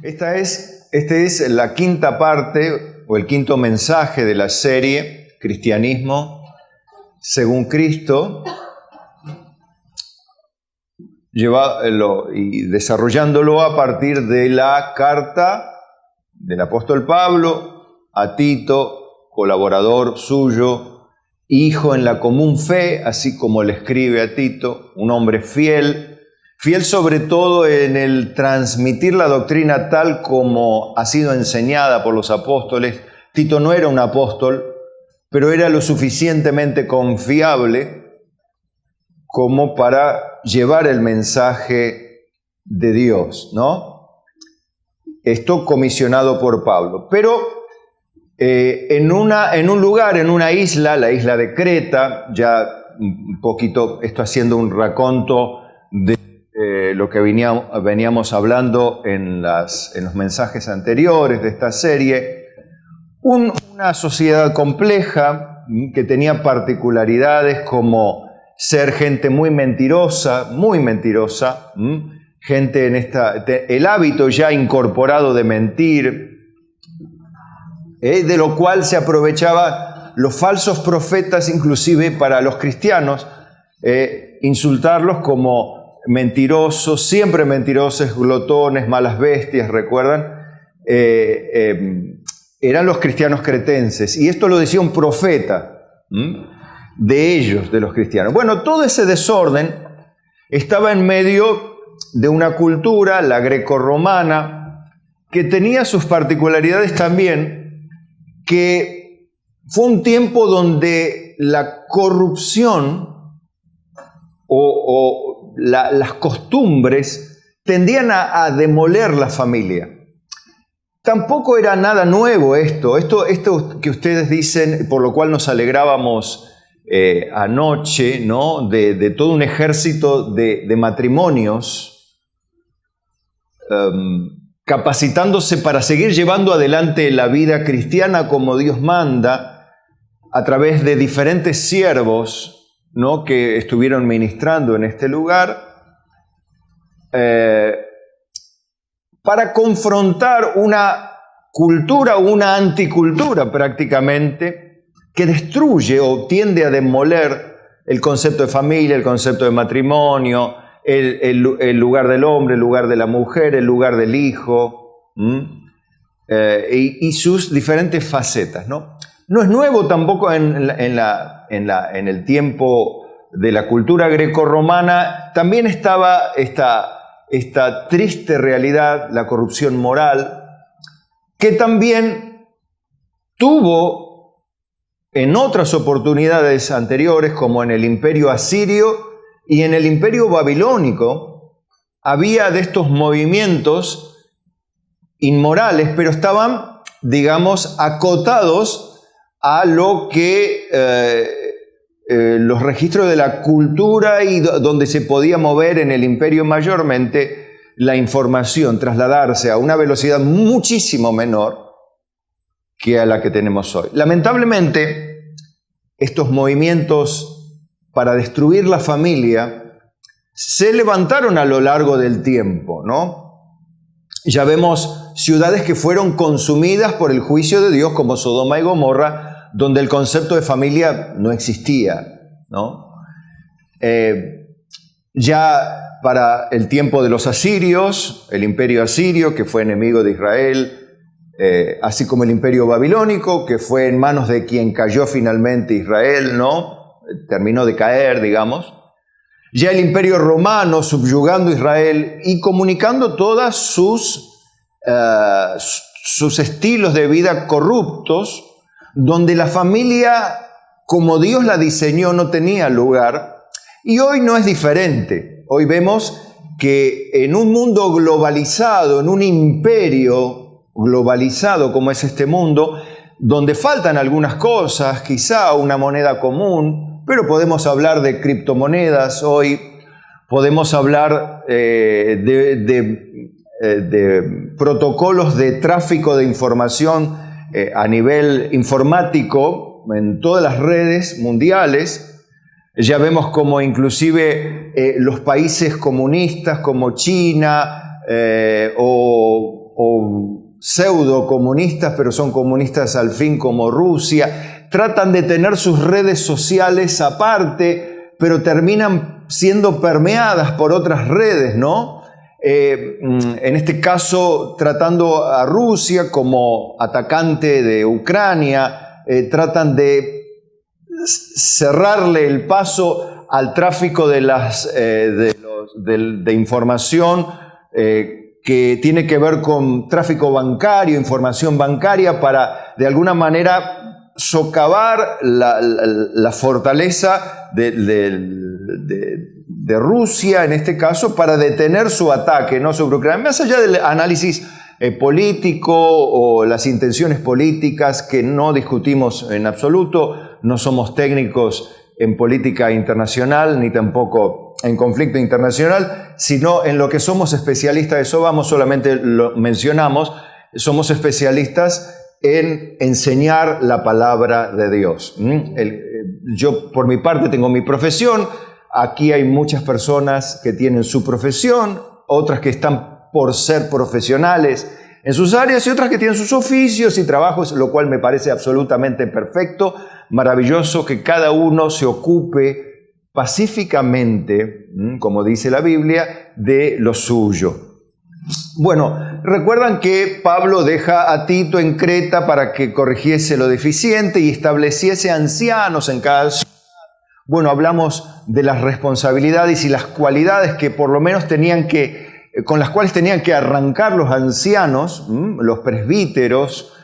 Esta es la quinta parte o el quinto mensaje de la serie Cristianismo según Cristo, y desarrollándolo a partir de la carta del apóstol Pablo a Tito, colaborador suyo, hijo en la común fe, así como le escribe a Tito, un hombre fiel sobre todo en el transmitir la doctrina tal como ha sido enseñada por los apóstoles. Tito no era un apóstol, pero era lo suficientemente confiable como para llevar el mensaje de Dios, ¿no? Esto comisionado por Pablo. Pero en un lugar, en una isla, la isla de Creta, ya un poquito, esto haciendo un raconto de lo que veníamos hablando en los mensajes anteriores de esta serie, una sociedad compleja que tenía particularidades como ser gente muy mentirosa, gente el hábito ya incorporado de mentir, de lo cual se aprovechaban los falsos profetas, inclusive para los cristianos, insultarlos como mentirosos, siempre mentirosos, glotones, malas bestias, ¿recuerdan? Eran los cristianos cretenses, y esto lo decía un profeta de ellos, de los cristianos. Bueno, todo ese desorden estaba en medio de una cultura, la grecorromana, que tenía sus particularidades también, que fue un tiempo donde la corrupción las costumbres tendían a demoler la familia. Tampoco era nada nuevo esto que ustedes dicen, por lo cual nos alegrábamos anoche, ¿no? De todo un ejército de matrimonios capacitándose para seguir llevando adelante la vida cristiana como Dios manda, a través de diferentes siervos, ¿no? Que estuvieron ministrando en este lugar, para confrontar una cultura, una anticultura prácticamente, que destruye o tiende a demoler el concepto de familia, el concepto de matrimonio, el lugar del hombre, el lugar de la mujer, el lugar del hijo, y sus diferentes facetas, ¿no? No es nuevo tampoco en el tiempo de la cultura grecorromana. También estaba esta triste realidad, la corrupción moral, que también tuvo en otras oportunidades anteriores, como en el imperio asirio y en el imperio babilónico. Había de estos movimientos inmorales, pero estaban, digamos, acotados a lo que los registros de la cultura y donde se podía mover en el imperio mayormente la información, trasladarse a una velocidad muchísimo menor que a la que tenemos hoy. Lamentablemente, estos movimientos para destruir la familia se levantaron a lo largo del tiempo, ¿no? Ya vemos ciudades que fueron consumidas por el juicio de Dios, como Sodoma y Gomorra, donde el concepto de familia no existía, ¿no? Ya para el tiempo de los asirios, el imperio asirio, que fue enemigo de Israel, así como el imperio babilónico, que fue en manos de quien cayó finalmente Israel, ¿no? Terminó de caer, digamos. Ya el imperio romano subyugando Israel y comunicando todas sus estilos de vida corruptos, donde la familia, como Dios la diseñó, no tenía lugar. Y hoy no es diferente. Hoy vemos que en un mundo globalizado, en un imperio globalizado como es este mundo, donde faltan algunas cosas, quizá una moneda común, pero podemos hablar de criptomonedas hoy, podemos hablar de protocolos de tráfico de información a nivel informático en todas las redes mundiales. Ya vemos como inclusive los países comunistas como China o o pseudo comunistas, pero son comunistas al fin como Rusia, tratan de tener sus redes sociales aparte, pero terminan siendo permeadas por otras redes, ¿no? En este caso, tratando a Rusia como atacante de Ucrania, tratan de cerrarle el paso al tráfico de información que tiene que ver con tráfico bancario, información bancaria, para de alguna manera socavar la fortaleza de Rusia, en este caso, para detener su ataque, ¿no?, sobre Ucrania. Más allá del análisis político o las intenciones políticas, que no discutimos en absoluto, no somos técnicos en política internacional, ni tampoco en conflicto internacional, sino en lo que somos especialistas, eso vamos, solamente lo mencionamos, somos especialistas en enseñar la palabra de Dios. Yo, por mi parte, tengo mi profesión. Aquí hay muchas personas que tienen su profesión, otras que están por ser profesionales en sus áreas y otras que tienen sus oficios y trabajos, lo cual me parece absolutamente perfecto, maravilloso que cada uno se ocupe pacíficamente, como dice la Biblia, de lo suyo. Bueno, recuerdan que Pablo deja a Tito en Creta para que corrigiese lo deficiente y estableciese ancianos en cada ciudad. Bueno, hablamos de las responsabilidades y las cualidades que por lo menos con las cuales tenían que arrancar los ancianos, los presbíteros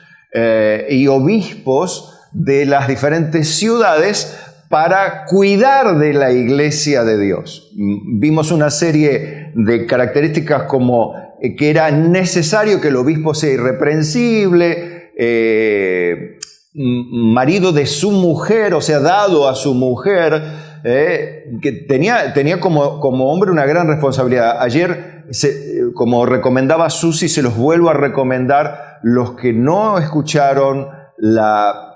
y obispos de las diferentes ciudades para cuidar de la iglesia de Dios. Vimos una serie de características como que era necesario que el obispo sea irreprensible, marido de su mujer, o sea, dado a su mujer, que tenía como hombre una gran responsabilidad. Ayer, como recomendaba Susi, se los vuelvo a recomendar, los que no escucharon la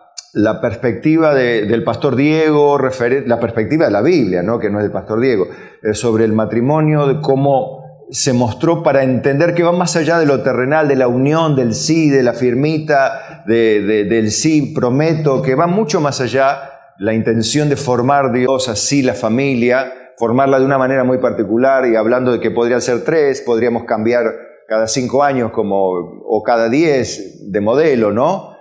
perspectiva del pastor Diego, la perspectiva de la Biblia, ¿no?, que no es del pastor Diego, sobre el matrimonio, de cómo se mostró para entender que va más allá de lo terrenal, de la unión, del sí, de la firmita, del sí, prometo, que va mucho más allá, la intención de formar Dios así la familia, formarla de una manera muy particular, y hablando de que podrían ser 3, podríamos cambiar cada 5 años o cada 10 de modelo, ¿no?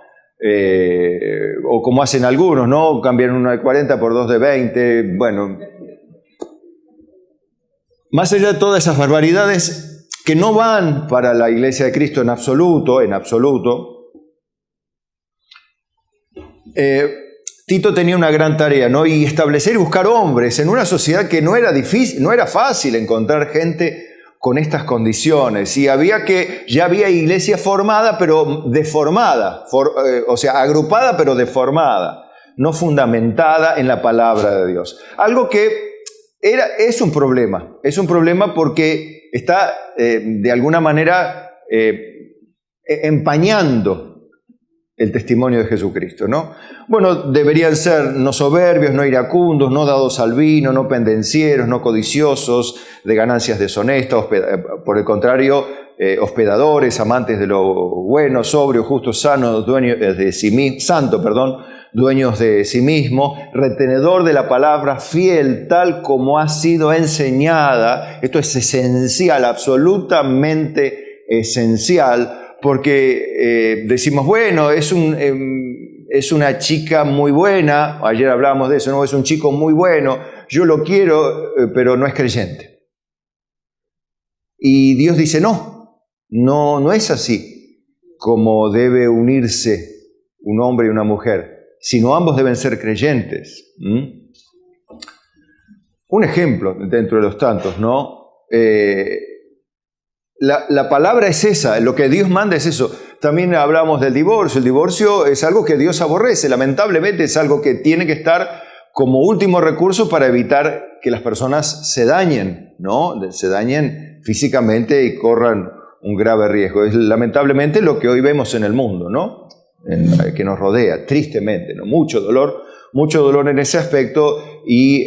O como hacen algunos, ¿no? Cambian uno de 40 por 2 de 20, bueno. Más allá de todas esas barbaridades que no van para la Iglesia de Cristo en absoluto, Tito tenía una gran tarea, ¿no? Y establecer y buscar hombres en una sociedad que no era difícil, no era fácil encontrar gente con estas condiciones. Y ya había iglesia formada, pero deformada, o sea, agrupada, pero deformada, no fundamentada en la palabra de Dios. Algo que es un problema porque está de alguna manera empañando el testimonio de Jesucristo, ¿no? Bueno, deberían ser no soberbios, no iracundos, no dados al vino, no pendencieros, no codiciosos de ganancias deshonestas, por el contrario, hospedadores, amantes de lo bueno, sobrio, justo, sano, dueños de sí mismo, retenedor de la palabra, fiel, tal como ha sido enseñada. Esto es esencial, absolutamente esencial, porque decimos, bueno, es una chica muy buena, ayer hablábamos de eso, ¿no? Es un chico muy bueno, yo lo quiero, pero no es creyente. Y Dios dice, no es así como debe unirse un hombre y una mujer, sino ambos deben ser creyentes. Un ejemplo dentro de los tantos, ¿no? La palabra es esa, lo que Dios manda es eso. También hablamos del divorcio. El divorcio es algo que Dios aborrece, lamentablemente es algo que tiene que estar como último recurso para evitar que las personas se dañen, ¿no? Se dañen físicamente y corran un grave riesgo. Es lamentablemente lo que hoy vemos en el mundo, ¿no? Que nos rodea, tristemente, ¿no? Mucho dolor en ese aspecto y,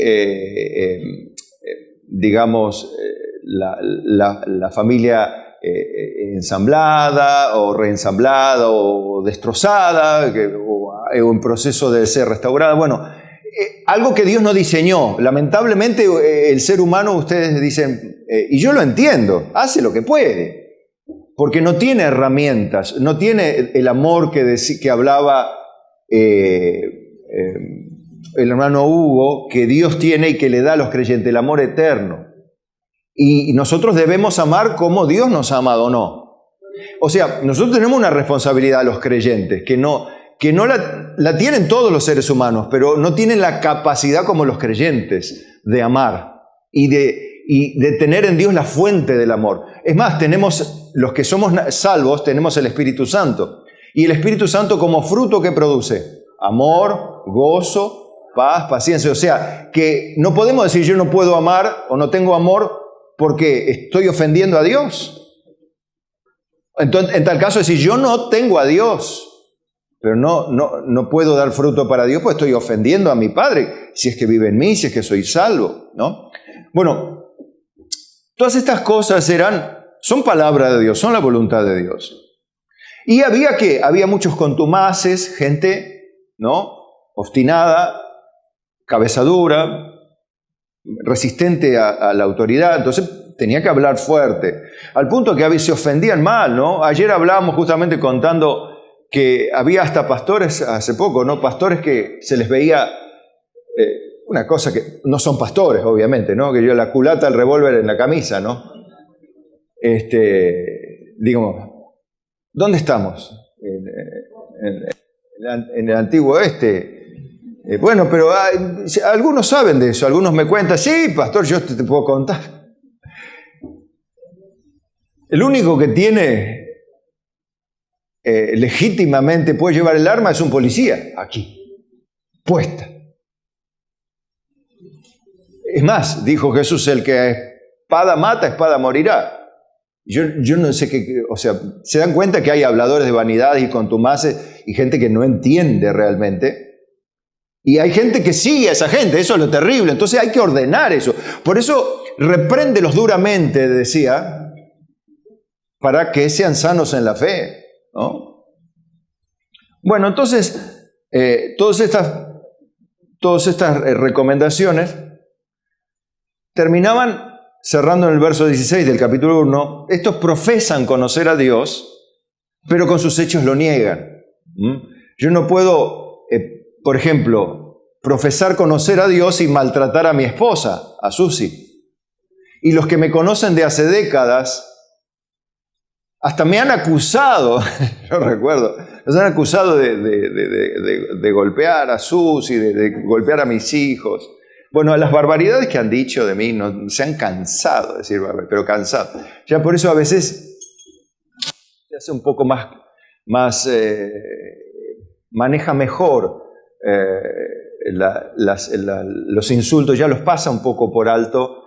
digamos, la familia ensamblada o reensamblada o destrozada o en proceso de ser restaurada. Bueno, algo que Dios no diseñó. Lamentablemente el ser humano, ustedes dicen, y yo lo entiendo, hace lo que puede, porque no tiene herramientas, no tiene el amor que hablaba el hermano Hugo, que Dios tiene y que le da a los creyentes, el amor eterno. Y nosotros debemos amar como Dios nos ha amado, ¿o no? O sea, nosotros tenemos una responsabilidad, los creyentes, que no la tienen todos los seres humanos, pero no tienen la capacidad como los creyentes de amar y de tener en Dios la fuente del amor. Es más, tenemos, los que somos salvos, tenemos el Espíritu Santo. Y el Espíritu Santo como fruto, ¿qué produce? Amor, gozo, paz, paciencia. O sea, que no podemos decir yo no puedo amar o no tengo amor porque estoy ofendiendo a Dios. Entonces, en tal caso, decir yo no tengo a Dios, pero no puedo dar fruto para Dios, pues estoy ofendiendo a mi Padre, si es que vive en mí, si es que soy salvo, ¿no? Bueno, todas estas cosas son palabra de Dios, son la voluntad de Dios. Y había muchos contumaces, gente, ¿no? Obstinada, cabeza dura, resistente a la autoridad, entonces tenía que hablar fuerte, al punto que a veces se ofendían mal, ¿no? Ayer hablábamos justamente contando que había hasta pastores, hace poco, ¿no? Pastores que se les veía una cosa que no son pastores, obviamente, ¿no? Que yo la culata, el revólver en la camisa, ¿no? Digo, ¿dónde estamos? En el antiguo oeste. Bueno, pero algunos saben de eso, algunos me cuentan, sí, pastor, yo te puedo contar. El único que tiene legítimamente puede llevar el arma es un policía, aquí, puesta. Es más, dijo Jesús, el que espada mata, espada morirá. Yo no sé qué, o sea, se dan cuenta que hay habladores de vanidades y contumaces y gente que no entiende realmente. Y hay gente que sigue a esa gente, eso es lo terrible. Entonces hay que ordenar eso. Por eso repréndelos duramente, decía, para que sean sanos en la fe, ¿no? Bueno, entonces, todas estas recomendaciones terminaban cerrando en el verso 16 del capítulo 1. Estos profesan conocer a Dios, pero con sus hechos lo niegan. Yo no puedo, por ejemplo, profesar conocer a Dios y maltratar a mi esposa, a Susi. Y los que me conocen de hace décadas, hasta me han acusado, yo recuerdo, nos han acusado de golpear a Susi, de golpear a mis hijos. Bueno, las barbaridades que han dicho de mí se han cansado de decir barbaridades, pero cansado. Ya por eso a veces se hace un poco más maneja mejor los insultos, ya los pasa un poco por alto,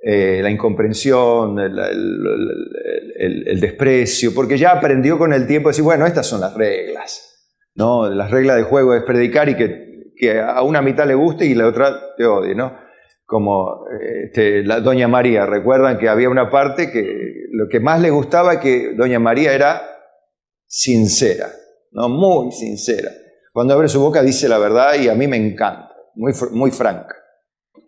la incomprensión, el desprecio, porque ya aprendió con el tiempo a decir, bueno, estas son las reglas, ¿no? Las reglas de juego es predicar y que a una mitad le guste y la otra te odie, ¿no? Como la Doña María, recuerdan que había una parte que lo que más le gustaba es que Doña María era sincera, ¿no? Muy sincera. Cuando abre su boca dice la verdad y a mí me encanta, muy franca.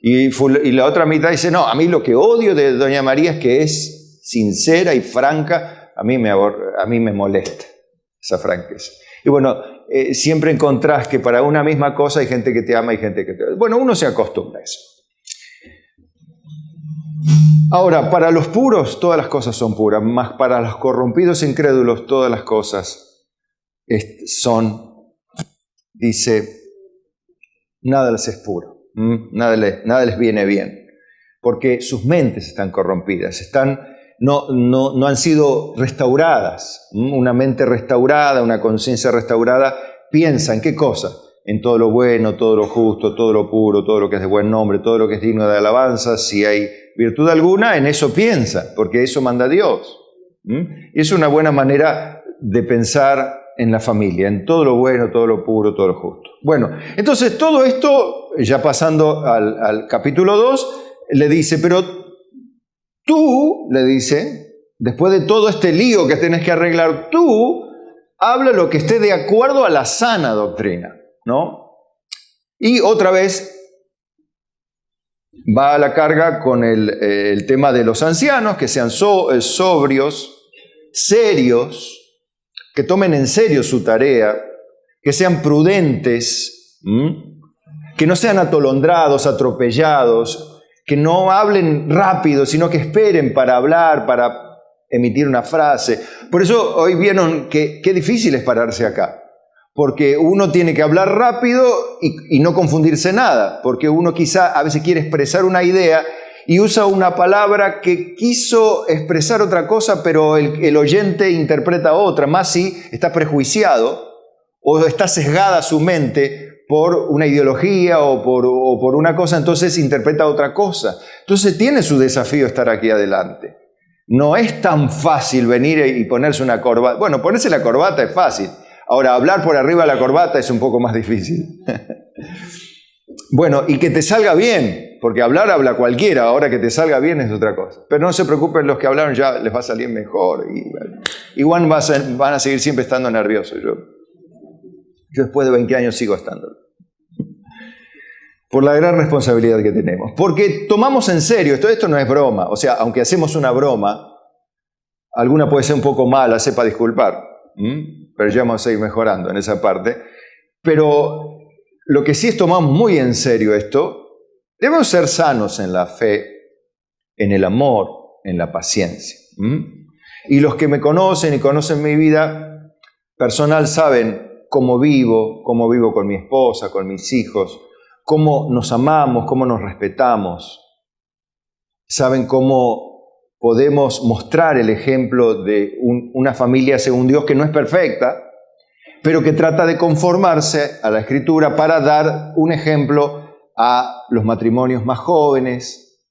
Y la otra mitad dice, no, a mí lo que odio de Doña María es que es sincera y franca, a mí me molesta esa franqueza. Y bueno, siempre encontrás que para una misma cosa hay gente que te ama y gente que te odia. Bueno, uno se acostumbra a eso. Ahora, para los puros todas las cosas son puras, mas para los corrompidos e incrédulos todas las cosas son, dice, nada les es puro, nada les viene bien, porque sus mentes están corrompidas, no han sido restauradas. Una mente restaurada, una conciencia restaurada, piensa en qué cosa, en todo lo bueno, todo lo justo, todo lo puro, todo lo que es de buen nombre, todo lo que es digno de alabanza. Si hay virtud alguna, en eso piensa, porque eso manda Dios. Y es una buena manera de pensar en la familia, en todo lo bueno, todo lo puro, todo lo justo. Bueno, entonces todo esto, ya pasando al capítulo 2, le dice, pero tú, le dice, después de todo este lío que tenés que arreglar tú, habla lo que esté de acuerdo a la sana doctrina, ¿no? Y otra vez va a la carga con el tema de los ancianos, que sean sobrios, serios, que tomen en serio su tarea, que sean prudentes, que no sean atolondrados, atropellados, que no hablen rápido, sino que esperen para hablar, para emitir una frase. Por eso hoy vieron que qué difícil es pararse acá, porque uno tiene que hablar rápido y no confundirse nada, porque uno quizá a veces quiere expresar una idea y usa una palabra que quiso expresar otra cosa, pero el oyente interpreta otra, más si está prejuiciado o está sesgada su mente por una ideología o por una cosa, entonces interpreta otra cosa. Entonces tiene su desafío estar aquí adelante. No es tan fácil venir y ponerse una corbata. Bueno, ponerse la corbata es fácil. Ahora, hablar por arriba de la corbata es un poco más difícil. Bueno, y que te salga bien, porque habla cualquiera, ahora que te salga bien es otra cosa. Pero no se preocupen, los que hablaron ya les va a salir mejor. Igual van a seguir siempre estando nerviosos. Yo después de 20 años sigo estando. Por la gran responsabilidad que tenemos. Porque tomamos en serio, esto no es broma. O sea, aunque hacemos una broma, alguna puede ser un poco mala, sepa disculpar. Pero ya vamos a ir mejorando en esa parte. Pero lo que sí es tomamos muy en serio esto, debemos ser sanos en la fe, en el amor, en la paciencia. Y los que me conocen y conocen mi vida personal saben cómo vivo con mi esposa, con mis hijos, cómo nos amamos, cómo nos respetamos. Saben cómo podemos mostrar el ejemplo de una familia según Dios que no es perfecta, pero que trata de conformarse a la Escritura para dar un ejemplo a los matrimonios más jóvenes,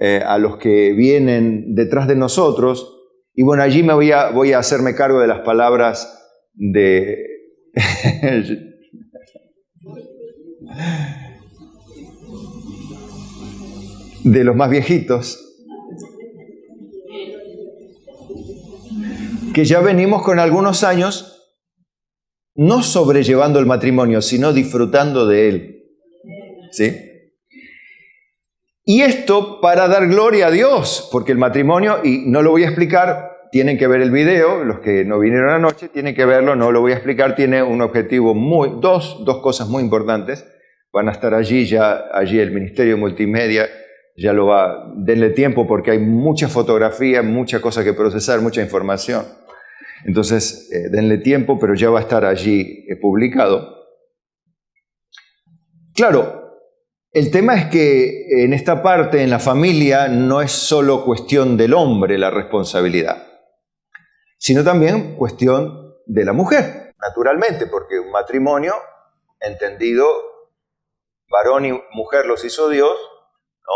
a los que vienen detrás de nosotros. Y bueno, allí voy a hacerme cargo de las palabras de los más viejitos, que ya venimos con algunos años no sobrellevando el matrimonio, sino disfrutando de él. ¿Sí? Y esto para dar gloria a Dios, porque el matrimonio, y no lo voy a explicar, tienen que ver el video, los que no vinieron anoche tienen que verlo, no lo voy a explicar, tiene un objetivo dos cosas muy importantes, van a estar allí el Ministerio de Multimedia, ya lo va, denle tiempo porque hay mucha fotografía, mucha cosa que procesar, mucha información. Entonces, denle tiempo, pero ya va a estar allí publicado. Claro, el tema es que en esta parte, en la familia, no es solo cuestión del hombre la responsabilidad, sino también cuestión de la mujer, naturalmente, porque un matrimonio, entendido, varón y mujer los hizo Dios, ¿no?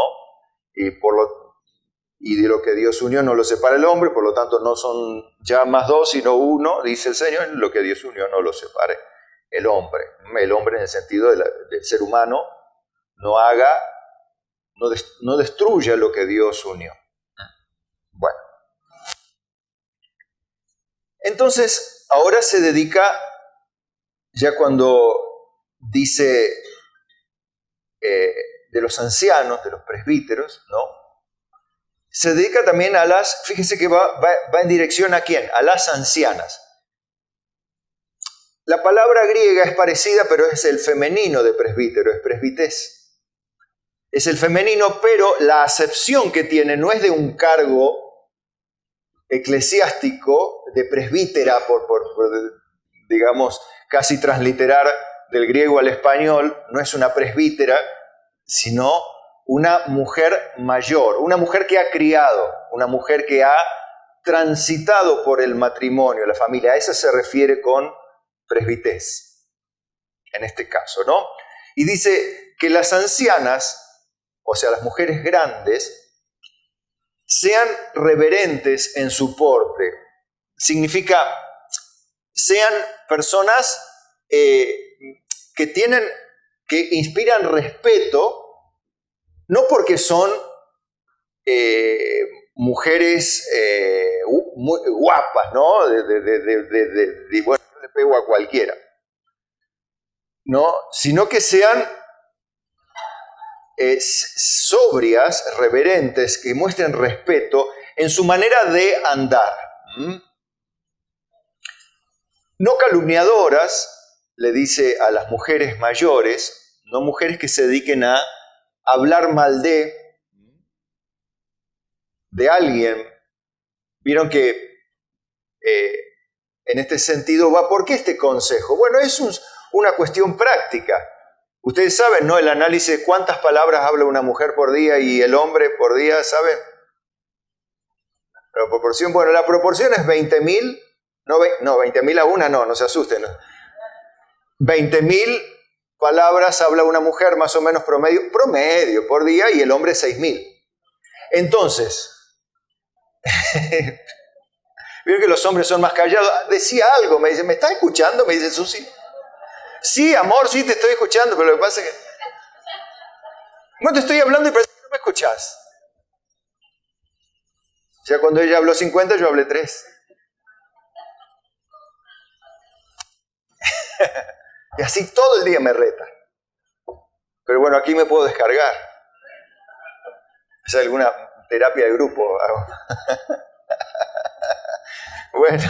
Y de lo que Dios unió no lo separa el hombre, por lo tanto no son ya más dos, sino uno, dice el Señor, lo que Dios unió no lo separe el hombre. El hombre en el sentido del ser humano no destruya lo que Dios unió. Bueno. Entonces, ahora se dedica, ya cuando dice de los ancianos, de los presbíteros, ¿no? Se dedica también fíjese que va en dirección ¿a quién? A las ancianas. La palabra griega es parecida, pero es el femenino de presbítero, es presbités. Es el femenino, pero la acepción que tiene no es de un cargo eclesiástico de presbítera, digamos, casi transliterar del griego al español, no es una presbítera, sino una mujer mayor, una mujer que ha criado, una mujer que ha transitado por el matrimonio, la familia. A eso se refiere con presbités, en este caso, ¿no? Y dice que las ancianas, o sea, las mujeres grandes, sean reverentes en su porte. Significa, sean personas que inspiran respeto, no porque son mujeres muy guapas, ¿no? Bueno, no le pego a cualquiera, ¿no? Sino que sean sobrias, reverentes, que muestren respeto en su manera de andar. No calumniadoras, le dice a las mujeres mayores, no mujeres que se dediquen a hablar mal de alguien. Vieron que en este sentido va, ¿por qué este consejo? Bueno, es una cuestión práctica. Ustedes saben, ¿no? El análisis de cuántas palabras habla una mujer por día y el hombre por día, ¿saben? La proporción, bueno, la proporción es 20.000, no 20.000 a una, no se asusten. ¿No? 20.000 palabras habla una mujer más o menos promedio por día y el hombre 6.000. Entonces, vieron que los hombres son más callados. Decía algo, me dice, ¿me estás escuchando? Me dice Susi. Sí, amor, sí te estoy escuchando, pero lo que pasa es que no te estoy hablando y parece que no me escuchás. O sea, cuando ella habló 50, yo hablé 3. Y así todo el día me reta. Pero bueno, aquí me puedo descargar. O sea, alguna terapia de grupo hago. Bueno.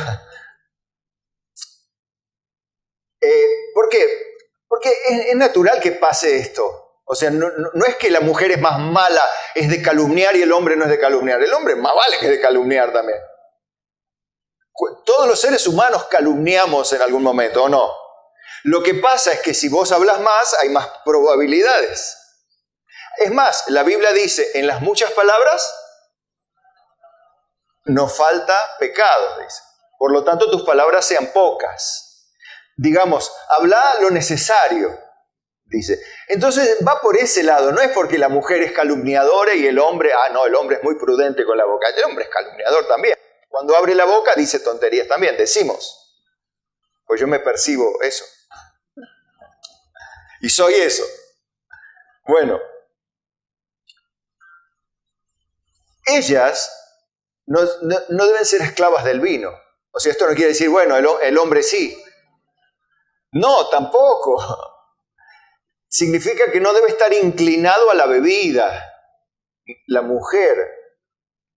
¿Por qué? Porque es natural que pase esto. O sea, no es que la mujer es más mala, es de calumniar y el hombre no es de calumniar. El hombre más vale que es de calumniar también. Todos los seres humanos calumniamos en algún momento, ¿o no? Lo que pasa es que si vos hablas más, hay más probabilidades. Es más, la Biblia dice, en las muchas palabras no falta pecado, dice. Por lo tanto, tus palabras sean pocas. Digamos, habla lo necesario, dice. Entonces va por ese lado, no es porque la mujer es calumniadora y el hombre, el hombre es muy prudente con la boca. El hombre es calumniador también. Cuando abre la boca dice tonterías también, decimos. Pues yo me percibo eso. Y soy eso. Bueno, ellas no deben ser esclavas del vino. O sea, esto no quiere decir, bueno, el hombre sí. No, tampoco. Significa que no debe estar inclinado a la bebida. La mujer.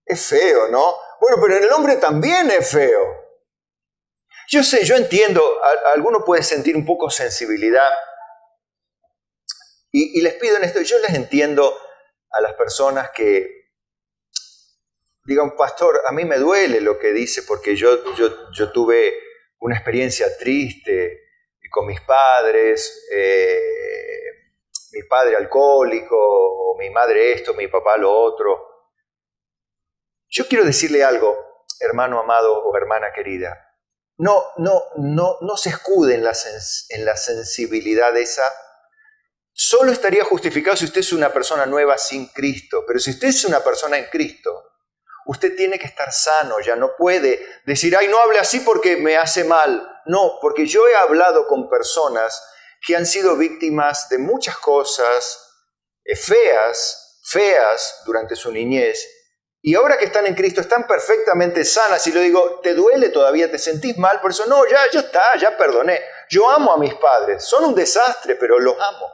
Es feo, ¿no? Bueno, pero en el hombre también es feo. Yo sé, yo entiendo, alguno puede sentir un poco sensibilidad. Y les pido en esto, yo les entiendo a las personas que digan, pastor, a mí me duele lo que dice porque yo tuve una experiencia triste con mis padres, mi padre alcohólico, mi madre esto, mi papá lo otro. Yo quiero decirle algo, hermano amado o hermana querida. No se escude en la sensibilidad esa. Solo estaría justificado si usted es una persona nueva sin Cristo. Pero si usted es una persona en Cristo, usted tiene que estar sano, ya no puede decir, ay, no hable así porque me hace mal. No, porque yo he hablado con personas que han sido víctimas de muchas cosas feas durante su niñez. Y ahora que están en Cristo, están perfectamente sanas. Y le digo, ¿te duele todavía? ¿Te sentís mal? Por eso, no, ya está, ya perdoné. Yo amo a mis padres. Son un desastre, pero los amo.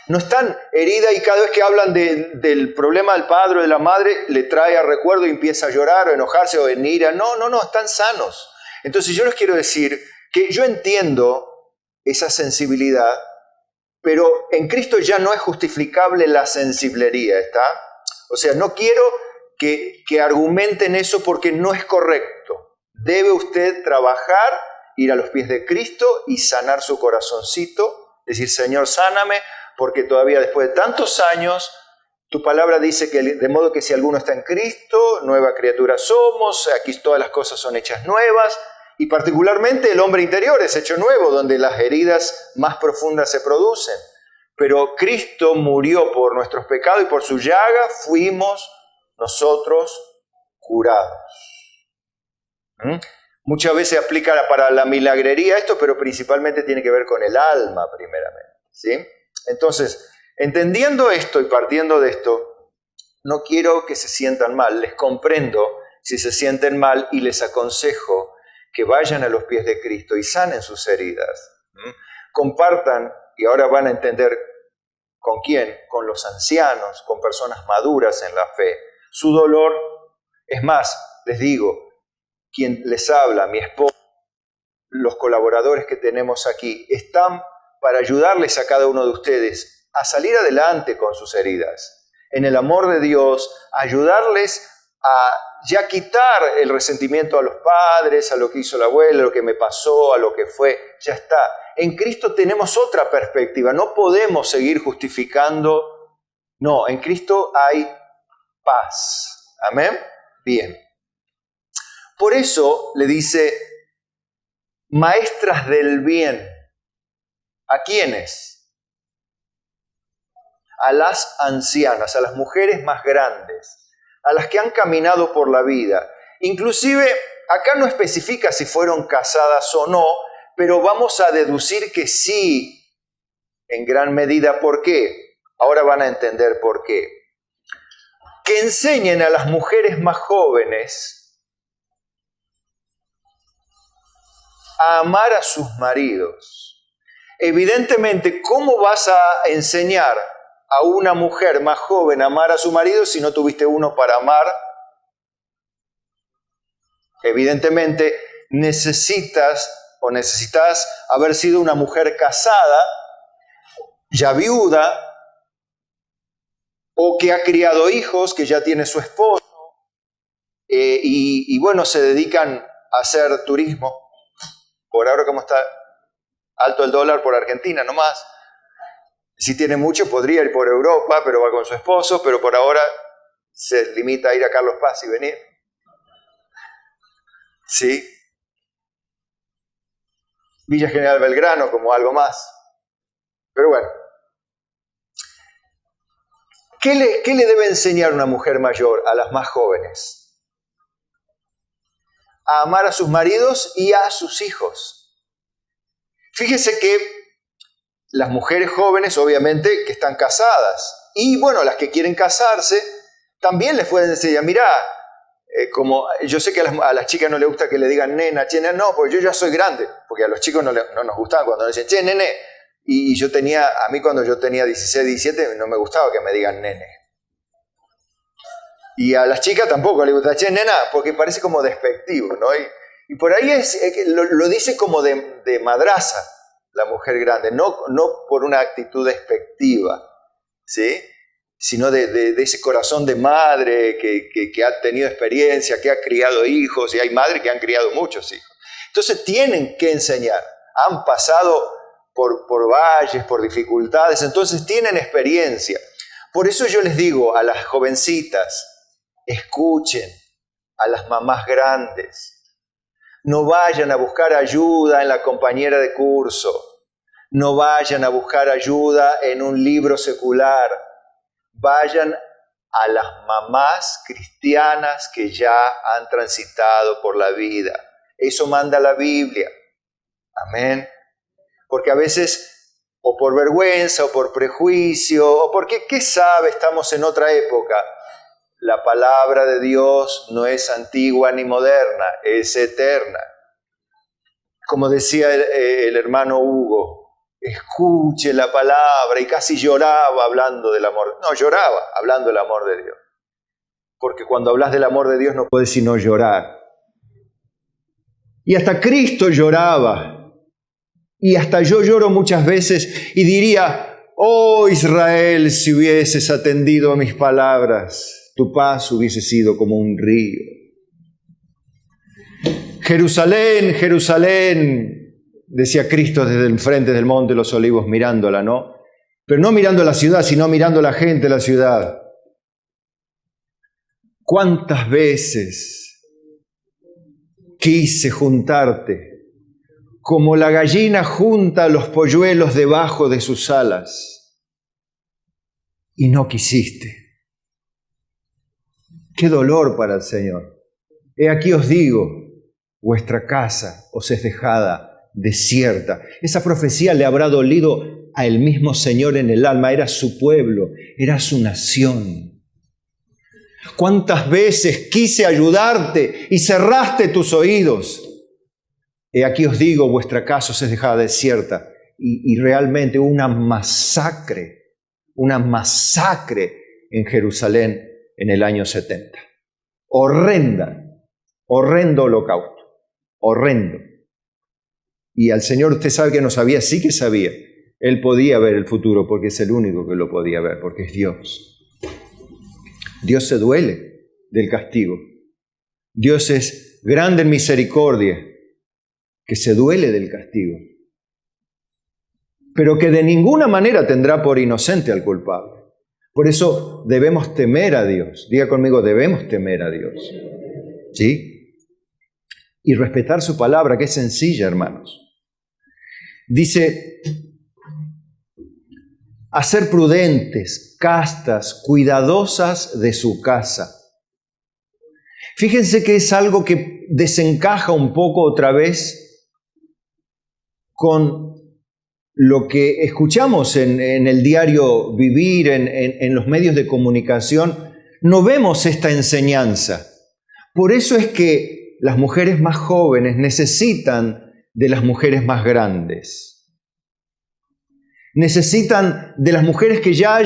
No están heridas y cada vez que hablan del problema del padre o de la madre, le trae a recuerdo y empieza a llorar o enojarse o en ira. No, están sanos. Entonces yo les quiero decir que yo entiendo esa sensibilidad, pero en Cristo ya no es justificable la sensiblería, ¿está? O sea, no quiero que argumenten eso porque no es correcto. Debe usted trabajar, ir a los pies de Cristo y sanar su corazoncito, decir, Señor, sáname, porque todavía después de tantos años, tu palabra dice que de modo que si alguno está en Cristo, nueva criatura somos, aquí todas las cosas son hechas nuevas, y particularmente el hombre interior es hecho nuevo, donde las heridas más profundas se producen. Pero Cristo murió por nuestros pecados y por su llaga fuimos nosotros curados. Muchas veces aplica para la milagrería esto, pero principalmente tiene que ver con el alma primeramente, ¿sí? Entonces, entendiendo esto y partiendo de esto, no quiero que se sientan mal, les comprendo si se sienten mal y les aconsejo que vayan a los pies de Cristo y sanen sus heridas. Compartan, y ahora van a entender con quién, con los ancianos, con personas maduras en la fe, su dolor. Es más, les digo, quien les habla, mi esposo, los colaboradores que tenemos aquí, están para ayudarles a cada uno de ustedes a salir adelante con sus heridas. En el amor de Dios, ayudarles a ya quitar el resentimiento a los padres, a lo que hizo la abuela, a lo que me pasó, a lo que fue, ya está. En Cristo tenemos otra perspectiva, no podemos seguir justificando, no, en Cristo hay paz. ¿Amén? Bien. Por eso le dice, maestras del bien. ¿A quiénes? A las ancianas, a las mujeres más grandes, a las que han caminado por la vida. Inclusive, acá no especifica si fueron casadas o no, pero vamos a deducir que sí, en gran medida. ¿Por qué? Ahora van a entender por qué. Que enseñen a las mujeres más jóvenes a amar a sus maridos. Evidentemente, ¿cómo vas a enseñar a una mujer más joven a amar a su marido si no tuviste uno para amar? Evidentemente, necesitas haber sido una mujer casada, ya viuda, o que ha criado hijos, que ya tiene su esposo, y bueno, se dedican a hacer turismo. Por ahora, como está alto el dólar, por Argentina nomás. Si tiene mucho, podría ir por Europa, pero va con su esposo, pero por ahora se limita a ir a Carlos Paz y venir. ¿Sí? Villa General Belgrano como algo más. Pero bueno. ¿Qué le debe enseñar una mujer mayor a las más jóvenes? A amar a sus maridos y a sus hijos. Fíjese que las mujeres jóvenes, obviamente, que están casadas, y bueno, las que quieren casarse, también les pueden enseñar, mirá, como yo sé que a las chicas no les gusta que le digan nena, che, nena, no, porque yo ya soy grande, porque a los chicos no nos gustaba cuando decían, che, nene, y a mí cuando yo tenía 16, 17, no me gustaba que me digan nene. Y a las chicas tampoco les gusta, che, nena, porque parece como despectivo, ¿no? Y por ahí lo dice como de madraza la mujer grande, no por una actitud despectiva, ¿sí? Sino de ese corazón de madre que ha tenido experiencia, que ha criado hijos, y hay madres que han criado muchos hijos. Entonces tienen que enseñar, han pasado por valles, por dificultades, entonces tienen experiencia. Por eso yo les digo a las jovencitas, escuchen a las mamás grandes. No vayan a buscar ayuda en la compañera de curso. No vayan a buscar ayuda en un libro secular. Vayan a las mamás cristianas que ya han transitado por la vida. Eso manda la Biblia. Amén. Porque a veces, o por vergüenza, o por prejuicio, o porque, ¿qué sabe? Estamos en otra época. La palabra de Dios no es antigua ni moderna, es eterna. Como decía el hermano Hugo, escuche la palabra, y casi lloraba hablando del amor. No, lloraba hablando del amor de Dios. Porque cuando hablas del amor de Dios no puedes sino llorar. Y hasta Cristo lloraba. Y hasta yo lloro muchas veces y diría, oh Israel, si hubieses atendido a mis palabras, tu paz hubiese sido como un río. Jerusalén, Jerusalén, decía Cristo desde el frente del Monte de los Olivos mirándola, ¿no? Pero no mirando la ciudad, sino mirando a la gente de la ciudad. ¿Cuántas veces quise juntarte como la gallina junta los polluelos debajo de sus alas y no quisiste? ¡Qué dolor para el Señor! He aquí os digo, vuestra casa os es dejada desierta. Esa profecía le habrá dolido al mismo Señor en el alma. Era su pueblo, era su nación. ¿Cuántas veces quise ayudarte y cerraste tus oídos? He aquí os digo, vuestra casa os es dejada desierta. Y realmente hubo una masacre en Jerusalén en el año 70. Horrendo holocausto, horrendo. Y al Señor, usted sabe que no sabía, sí que sabía. Él podía ver el futuro porque es el único que lo podía ver, porque es Dios. Dios se duele del castigo. Dios es grande en misericordia, que se duele del castigo, pero que de ninguna manera tendrá por inocente al culpable. Por eso debemos temer a Dios. Diga conmigo, debemos temer a Dios. ¿Sí? Y respetar su palabra, que es sencilla, hermanos. Dice, a ser prudentes, castas, cuidadosas de su casa. Fíjense que es algo que desencaja un poco otra vez con lo que escuchamos en el diario vivir, en los medios de comunicación. No vemos esta enseñanza. Por eso es que las mujeres más jóvenes necesitan de las mujeres más grandes. Necesitan de las mujeres que ya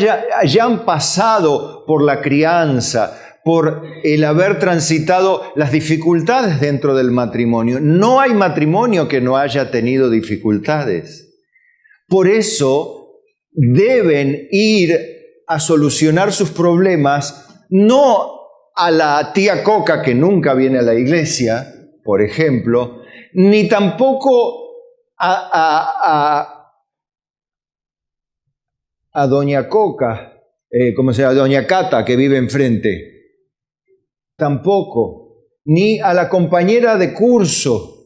han pasado por la crianza, por el haber transitado las dificultades dentro del matrimonio. No hay matrimonio que no haya tenido dificultades. Por eso deben ir a solucionar sus problemas, no a la tía Coca que nunca viene a la iglesia, por ejemplo, ni tampoco a doña Coca, doña Cata que vive enfrente. Tampoco, ni a la compañera de curso,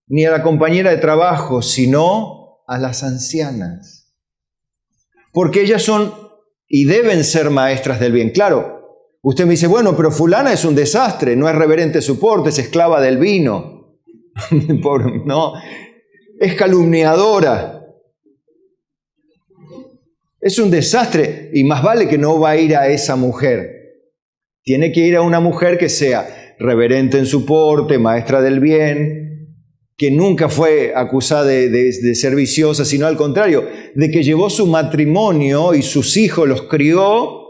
ni a la compañera de trabajo, sino a las ancianas. Porque ellas son y deben ser maestras del bien. Claro, usted me dice, bueno, pero fulana es un desastre, no es reverente su porte, es esclava del vino. Pobre, no, es calumniadora. Es un desastre y más vale que no va a ir a esa mujer. Tiene que ir a una mujer que sea reverente en su porte, maestra del bien, que nunca fue acusada de ser viciosa, sino al contrario, de que llevó su matrimonio y sus hijos los crió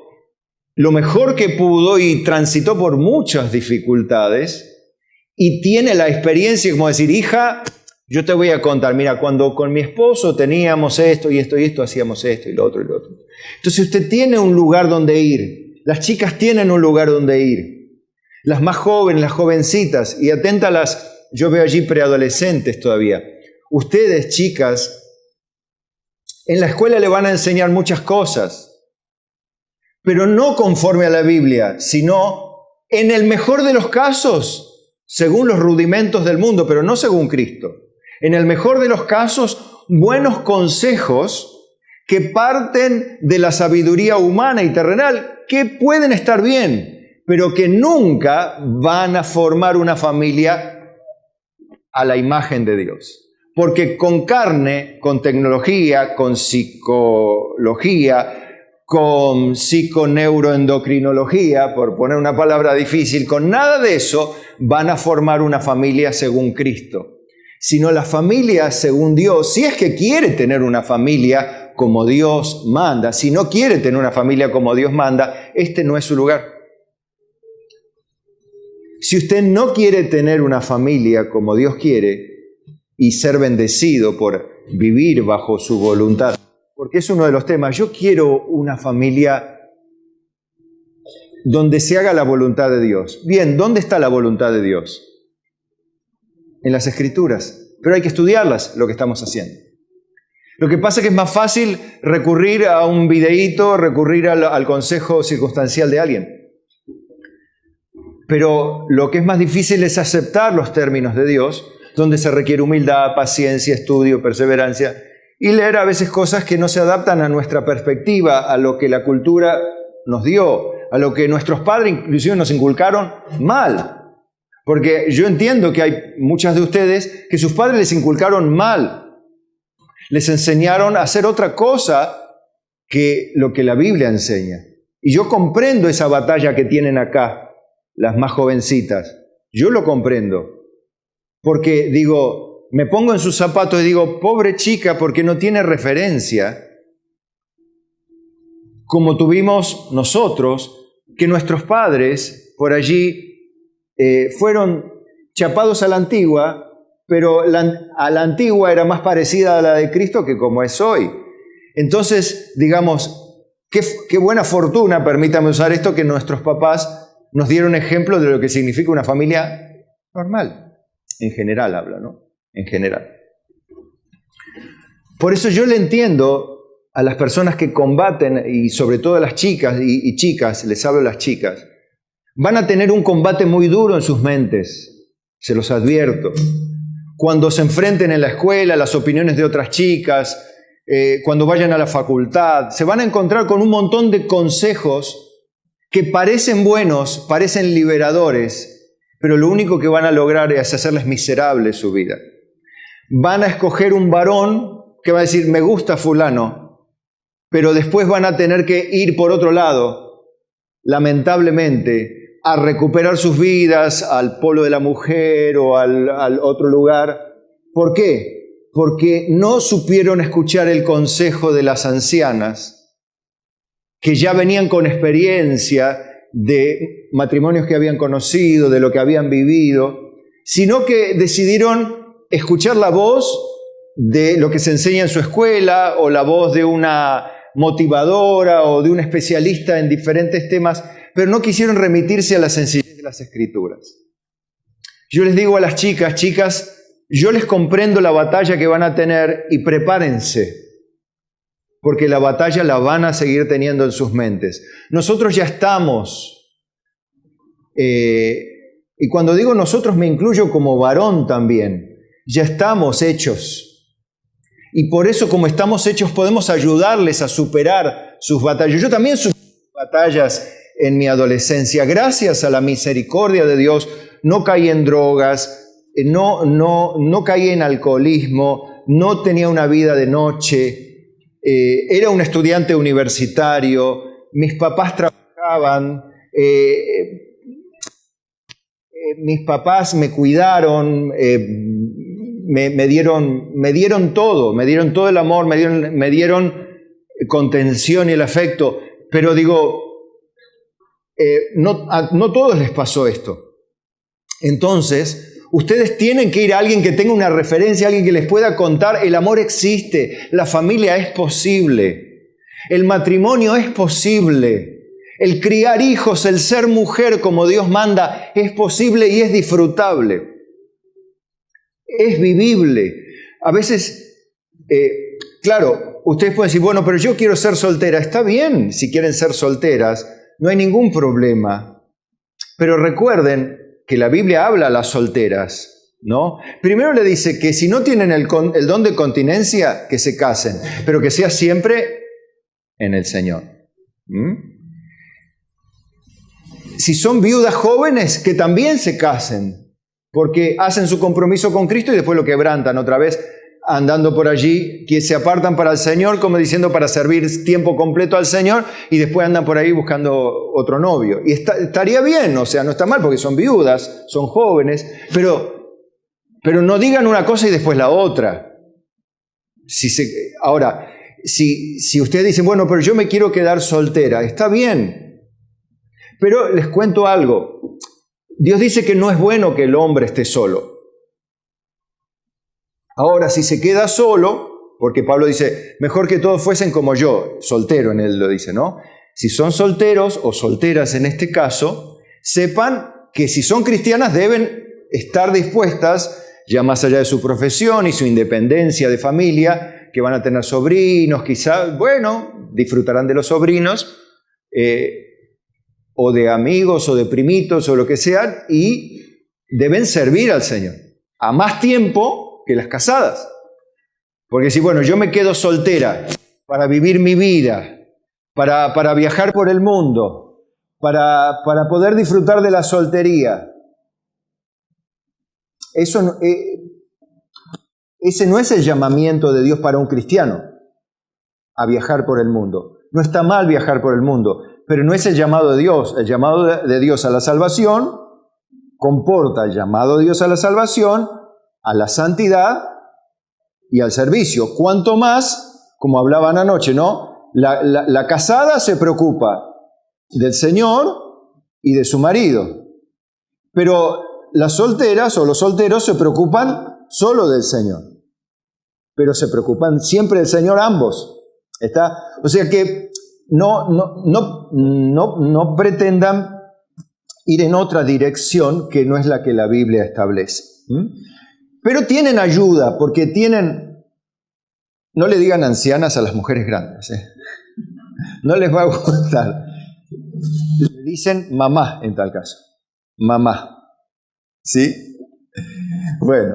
lo mejor que pudo y transitó por muchas dificultades y tiene la experiencia como decir, hija, yo te voy a contar, mira, cuando con mi esposo teníamos esto y esto y esto, hacíamos esto y lo otro y lo otro. Entonces usted tiene un lugar donde ir. Las chicas tienen un lugar donde ir. Las más jóvenes, las jovencitas, y aténtalas, yo veo allí preadolescentes todavía. Ustedes, chicas, en la escuela le van a enseñar muchas cosas, pero no conforme a la Biblia, sino en el mejor de los casos, según los rudimentos del mundo, pero no según Cristo. En el mejor de los casos, buenos consejos que parten de la sabiduría humana y terrenal, que pueden estar bien, pero que nunca van a formar una familia a la imagen de Dios. Porque con carne, con tecnología, con psicología, con psiconeuroendocrinología, por poner una palabra difícil, con nada de eso van a formar una familia según Cristo. Sino la familia según Dios, si es que quiere tener una familia como Dios manda. Si no quiere tener una familia como Dios manda, este no es su lugar. Si usted no quiere tener una familia como Dios quiere y ser bendecido por vivir bajo su voluntad, porque es uno de los temas, yo quiero una familia donde se haga la voluntad de Dios. Bien, ¿dónde está la voluntad de Dios? En las Escrituras, pero hay que estudiarlas, lo que estamos haciendo. Lo que pasa es que es más fácil recurrir a un videíto, recurrir al consejo circunstancial de alguien. Pero lo que es más difícil es aceptar los términos de Dios, donde se requiere humildad, paciencia, estudio, perseverancia, y leer a veces cosas que no se adaptan a nuestra perspectiva, a lo que la cultura nos dio, a lo que nuestros padres inclusive nos inculcaron mal. Porque yo entiendo que hay muchas de ustedes que sus padres les inculcaron mal. Les enseñaron a hacer otra cosa que lo que la Biblia enseña. Y yo comprendo esa batalla que tienen acá, las más jovencitas. Yo lo comprendo. Porque digo, me pongo en sus zapatos y digo, pobre chica, porque no tiene referencia, como tuvimos nosotros, que nuestros padres por allí fueron chapados a la antigua, pero a la antigua era más parecida a la de Cristo que como es hoy. Entonces, digamos, qué buena fortuna, permítame usar esto, que nuestros papás nos dieron ejemplo de lo que significa una familia normal. En general habla, ¿no? En general. Por eso yo le entiendo a las personas que combaten, y sobre todo a las chicas y chicas, les hablo a las chicas, van a tener un combate muy duro en sus mentes, se los advierto. Cuando se enfrenten en la escuela, las opiniones de otras chicas, cuando vayan a la facultad, se van a encontrar con un montón de consejos que parecen buenos, parecen liberadores, pero lo único que van a lograr es hacerles miserable su vida. Van a escoger un varón que va a decir, me gusta fulano, pero después van a tener que ir por otro lado, lamentablemente, a recuperar sus vidas al polo de la mujer o al otro lugar. ¿Por qué? Porque no supieron escuchar el consejo de las ancianas, que ya venían con experiencia de matrimonios que habían conocido, de lo que habían vivido, sino que decidieron escuchar la voz de lo que se enseña en su escuela o la voz de una motivadora o de un especialista en diferentes temas, pero no quisieron remitirse a la sencillez de las Escrituras. Yo les digo a las chicas, yo les comprendo la batalla que van a tener y prepárense, porque la batalla la van a seguir teniendo en sus mentes. Nosotros ya estamos, y cuando digo nosotros me incluyo como varón también, ya estamos hechos. Y por eso, como estamos hechos, podemos ayudarles a superar sus batallas. Yo también sufrí batallas en mi adolescencia. Gracias a la misericordia de Dios, no caí en drogas, no caí en alcoholismo, no tenía una vida de noche, era un estudiante universitario, mis papás trabajaban, mis papás me cuidaron, me dieron todo el amor, me dieron contención y el afecto, pero digo, no todos les pasó esto. Entonces, ustedes tienen que ir a alguien que tenga una referencia, alguien que les pueda contar, el amor existe, la familia es posible, el matrimonio es posible, el criar hijos, el ser mujer como Dios manda, es posible y es disfrutable. Es vivible. A veces, claro, ustedes pueden decir, bueno, pero yo quiero ser soltera. Está bien si quieren ser solteras, no hay ningún problema. Pero recuerden que la Biblia habla a las solteras, ¿no? Primero le dice que si no tienen el don de continencia, que se casen, pero que sea siempre en el Señor. Si son viudas jóvenes, que también se casen. Porque hacen su compromiso con Cristo y después lo quebrantan otra vez, andando por allí, que se apartan para el Señor, como diciendo para servir tiempo completo al Señor, y después andan por ahí buscando otro novio. Y estaría bien, o sea, no está mal porque son viudas, son jóvenes, pero no digan una cosa y después la otra. Ahora, si ustedes dicen, bueno, pero yo me quiero quedar soltera, está bien. Pero les cuento algo. Dios dice que no es bueno que el hombre esté solo. Ahora, si se queda solo, porque Pablo dice, mejor que todos fuesen como yo, soltero en él lo dice, ¿no? Si son solteros o solteras en este caso, sepan que si son cristianas deben estar dispuestas, ya más allá de su profesión y su independencia de familia, que van a tener sobrinos, quizás, bueno, disfrutarán de los sobrinos, o de amigos o de primitos o lo que sea, y deben servir al Señor a más tiempo que las casadas. Porque si, bueno, yo me quedo soltera para vivir mi vida, para viajar por el mundo, para poder disfrutar de la soltería, ese no es el llamamiento de Dios para un cristiano, a viajar por el mundo. No está mal viajar por el mundo, pero no es el llamado de Dios. El llamado de Dios a la salvación comporta el llamado de Dios a la salvación, a la santidad y al servicio. Cuanto más, como hablaban anoche, ¿no? La casada se preocupa del Señor y de su marido, pero las solteras o los solteros se preocupan solo del Señor, pero se preocupan siempre del Señor ambos. ¿Está? O sea que no pretendan ir en otra dirección que no es la que la Biblia establece. Pero tienen ayuda, porque tienen, no le digan ancianas a las mujeres grandes, no les va a gustar. Le dicen mamá en tal caso, mamá, ¿sí? Bueno,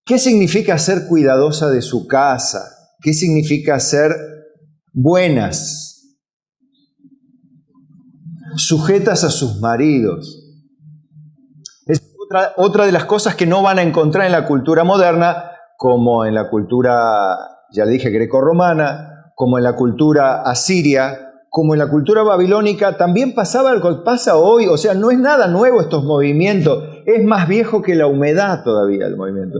¿qué significa ser cuidadosa de su casa? ¿Qué significa ser buenas, sujetas a sus maridos? Es otra de las cosas que no van a encontrar en la cultura moderna, como en la cultura, ya le dije, grecorromana, como en la cultura asiria, como en la cultura babilónica. También pasaba lo que pasa hoy. O sea, no es nada nuevo estos movimientos. Es más viejo que la humedad todavía el movimiento.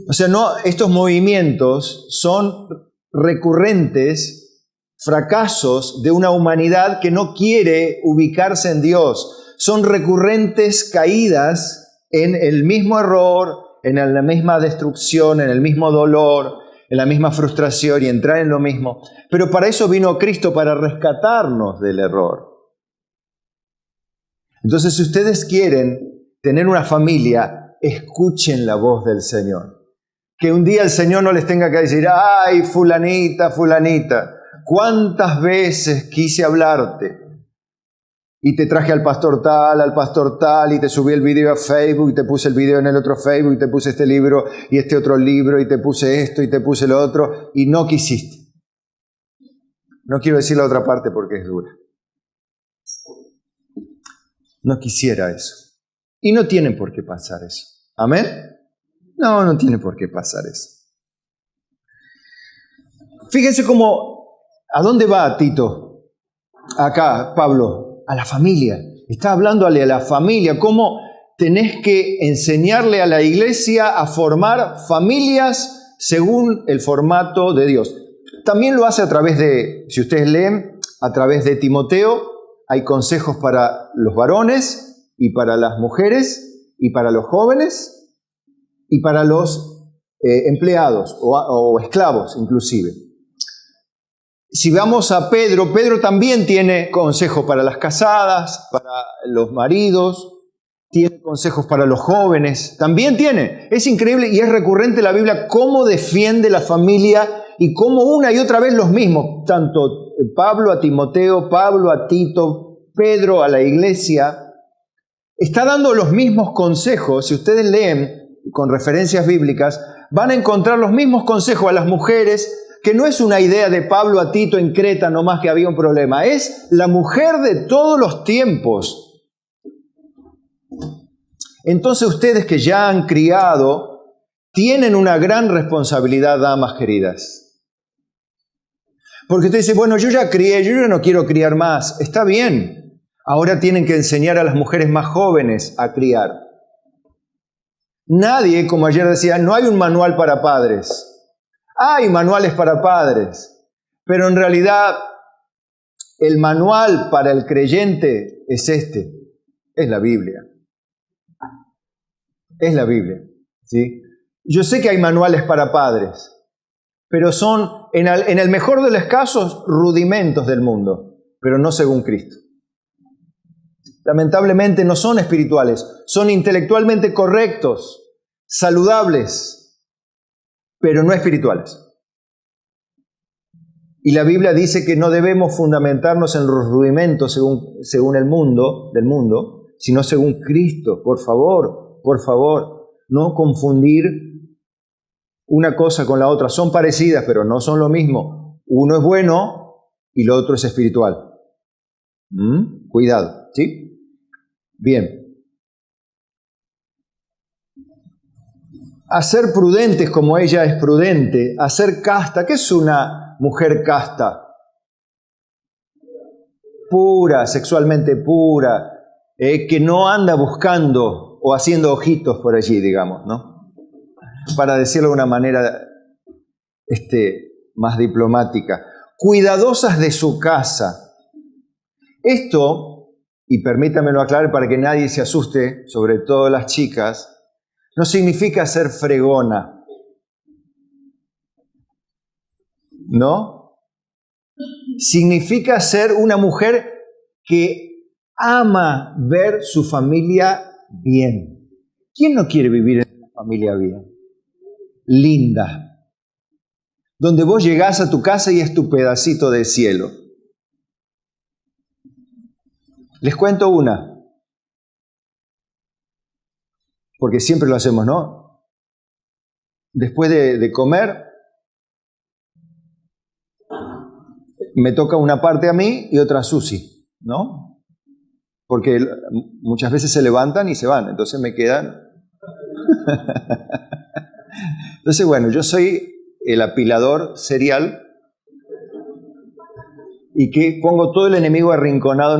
O sea, no, estos movimientos son recurrentes fracasos de una humanidad que no quiere ubicarse en Dios. Son recurrentes caídas en el mismo error, en la misma destrucción, en el mismo dolor, en la misma frustración y entrar en lo mismo. Pero para eso vino Cristo, para rescatarnos del error. Entonces, si ustedes quieren tener una familia, escuchen la voz del Señor. Que un día el Señor no les tenga que decir, ay, fulanita, fulanita, ¿cuántas veces quise hablarte? Y te traje al pastor tal, y te subí el video a Facebook, y te puse el video en el otro Facebook, y te puse este libro, y este otro libro, y te puse esto, y te puse lo otro, y no quisiste. No quiero decir la otra parte porque es dura. No quisiera eso. Y no tiene por qué pasar eso. ¿Amén? No tiene por qué pasar eso. Fíjense cómo, ¿a dónde va Tito? Acá, Pablo, a la familia. Está hablándole a la familia, cómo tenés que enseñarle a la iglesia a formar familias según el formato de Dios. También lo hace a través de, si ustedes leen, a través de Timoteo, hay consejos para los varones y para las mujeres y para los jóvenes y para los empleados o esclavos inclusive. Si vamos a Pedro, Pedro también tiene consejos para las casadas, para los maridos, tiene consejos para los jóvenes, también tiene. Es increíble y es recurrente en la Biblia cómo defiende la familia y cómo una y otra vez los mismos, tanto Pablo a Timoteo, Pablo a Tito, Pedro a la iglesia, está dando los mismos consejos. Si ustedes leen con referencias bíblicas, van a encontrar los mismos consejos a las mujeres, que no es una idea de Pablo a Tito en Creta nomás que había un problema, es la mujer de todos los tiempos. Entonces ustedes que ya han criado, tienen una gran responsabilidad, damas queridas. Porque usted dice, bueno, yo ya crié, yo ya no quiero criar más. Está bien, ahora tienen que enseñar a las mujeres más jóvenes a criar. Nadie, como ayer decía, no hay un manual para padres. Hay manuales para padres, pero en realidad el manual para el creyente es es la Biblia. Es la Biblia, ¿sí? Yo sé que hay manuales para padres, pero son, en el mejor de los casos, rudimentos del mundo, pero no según Cristo. Lamentablemente no son espirituales, son intelectualmente correctos, saludables, pero no espirituales. Y la Biblia dice que no debemos fundamentarnos en los rudimentos según el mundo, del mundo, sino según Cristo. Por favor, no confundir una cosa con la otra. Son parecidas, pero no son lo mismo. Uno es bueno y lo otro es espiritual. Cuidado, ¿sí? Bien. A ser prudentes como ella es prudente, a ser casta. ¿Qué es una mujer casta? pura, sexualmente pura, que no anda buscando o haciendo ojitos por allí, digamos, ¿no? Para decirlo de una manera más diplomática. Cuidadosas de su casa. Esto, y permítanmelo aclarar para que nadie se asuste, sobre todo las chicas, no significa ser fregona, ¿no? Significa ser una mujer que ama ver su familia bien. ¿Quién no quiere vivir en una familia bien? Linda. Donde vos llegás a tu casa y es tu pedacito de cielo. Les cuento una. Porque siempre lo hacemos, ¿no? Después de comer, me toca una parte a mí y otra a Susi, ¿no? Porque muchas veces se levantan y se van, entonces me quedan. Entonces, bueno, yo soy el apilador serial y que pongo todo el enemigo arrinconado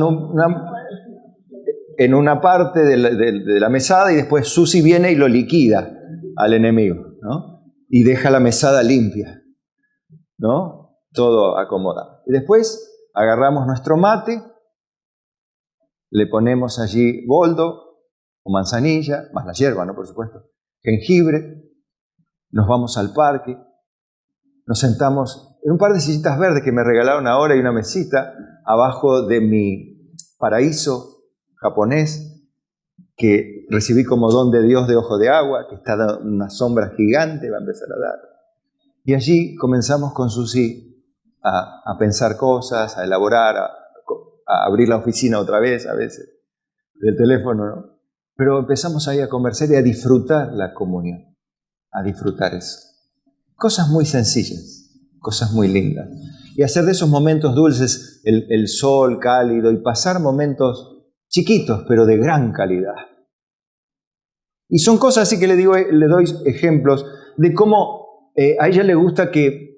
en una parte de la mesada y después Susi viene y lo liquida al enemigo, ¿no? Y deja la mesada limpia, ¿no? Todo acomodado. Y después agarramos nuestro mate, le ponemos allí boldo o manzanilla, más la hierba, ¿no? Por supuesto, jengibre, nos vamos al parque, nos sentamos en un par de sillitas verdes que me regalaron ahora y una mesita abajo de mi paraíso japonés que recibí como don de Dios de ojo de agua, que está dando una sombra gigante, va a empezar a dar. Y allí comenzamos con Susi a pensar cosas, a elaborar, a abrir la oficina otra vez, a veces, del teléfono, ¿no? Pero empezamos ahí a conversar y a disfrutar la comunión, a disfrutar eso. Cosas muy sencillas, cosas muy lindas. Y hacer de esos momentos dulces el sol cálido y pasar momentos chiquitos, pero de gran calidad. Y son cosas así que le doy ejemplos de cómo a ella le gusta que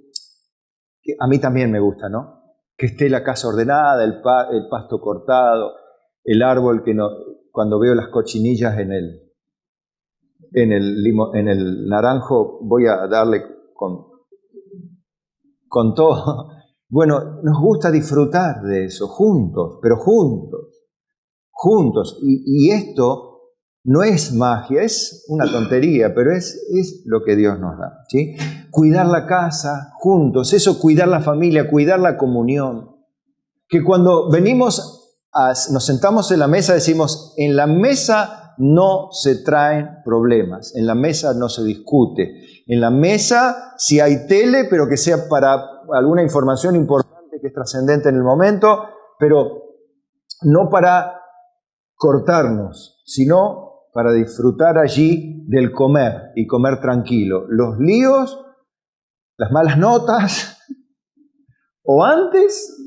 a mí también me gusta, ¿no? Que esté la casa ordenada, el pasto cortado, el árbol que no, cuando veo las cochinillas en el naranjo voy a darle con todo. Bueno, nos gusta disfrutar de eso juntos, pero juntos. Y esto no es magia, es una tontería, pero es lo que Dios nos da, ¿sí? Cuidar la casa juntos, eso, cuidar la familia, cuidar la comunión. Que cuando nos sentamos en la mesa, decimos, en la mesa no se traen problemas, en la mesa no se discute, en la mesa si hay tele, pero que sea para alguna información importante que es trascendente en el momento, pero no para cortarnos, sino para disfrutar allí del comer y comer tranquilo. Los líos, las malas notas, o antes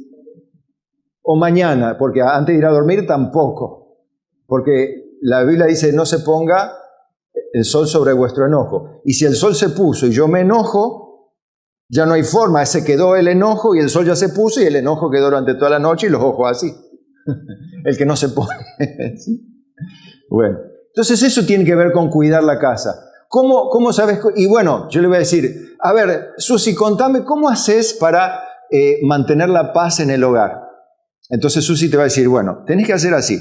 o mañana, porque antes de ir a dormir tampoco, porque la Biblia dice no se ponga el sol sobre vuestro enojo. Y si el sol se puso y yo me enojo, ya no hay forma, se quedó el enojo y el sol ya se puso y el enojo quedó durante toda la noche y los ojos así. El que no se pone. ¿Sí? Bueno, entonces eso tiene que ver con cuidar la casa. ¿Cómo sabes? Y bueno, yo le voy a decir, a ver, Susi, contame, ¿cómo haces para mantener la paz en el hogar? Entonces Susi te va a decir, bueno, tenés que hacer así.